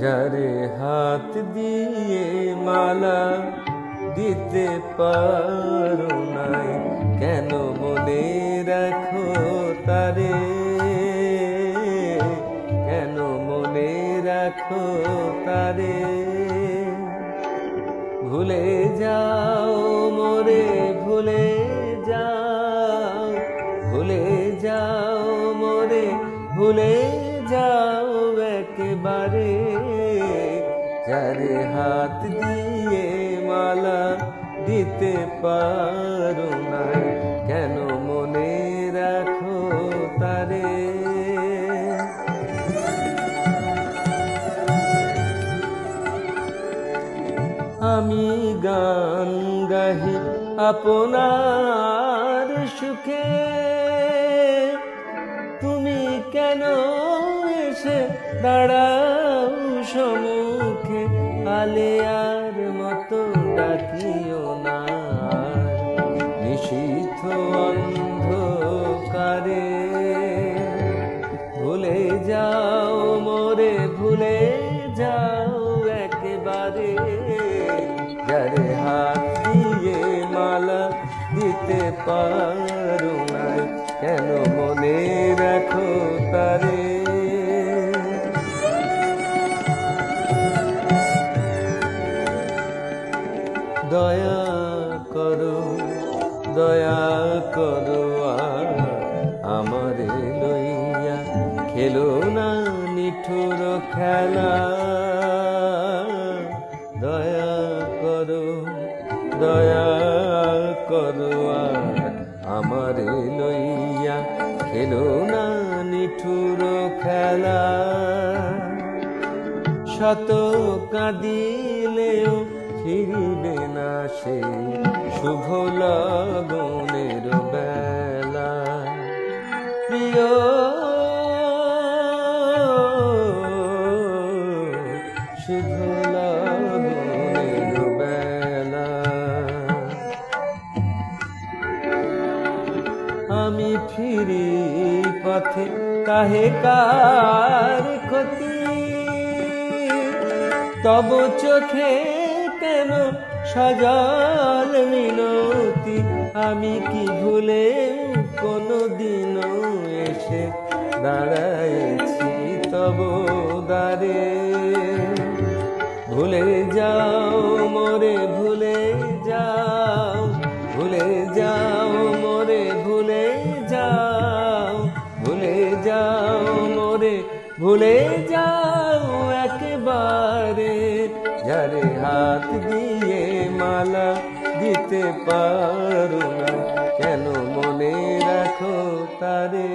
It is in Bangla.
যারে হাত দিয়ে মালা দিতে পারো নাই, কেন মনে রাখো তারে, কেন মনে রাখো তারে। ভুলে যাও মোরে ভুলে যাও, ভুলে যাও মোরে ভুলে যাও একেবারে। যারে হাত দিয়ে মালা দিতে পারো না, কেন মনে রাখো তারে। আমি গান গাহি আপনার সুখে, তুমি কেন এসে দাঁড়াও সম্মুখে। আলেয়ার মতো ডাকিও না নিশীথ অন্ধকারে। ভুলে যাও মোরে ভুলে যাও একেবারে। যারে হাত দিয়ে মালা দিতে পারো না, কেন মনে রাখো তারে। দয়া করো দয়া করো আমারে লইয়া, খেলো না নিঠুর খেলা। দয়া করো দয়া করো আমারে লইয়া, খেলো না নিঠুর খেলা। শত কাঁদিলেও ফিরিবে না সে শুভ লগনের বেলা। প্রিয় শুভ লগনের বেলা। আমি ফিরি পথে কাহে কার ক্ষতি, তব চোখে কেন সজল মিনতি। আমি কি ভুলে কোনো দিনও এসে দাঁড়াইছি তব দ্বারে। ভুলে যাও মোরে ভুলে যাও, ভুলে যাও মোরে ভুলে যাও, ভুলে যাও মোরে ভুলে যাও একেবারে। যারে হাত দিয়ে মালা দিতে পারো না, কেন মনে রাখো তারে।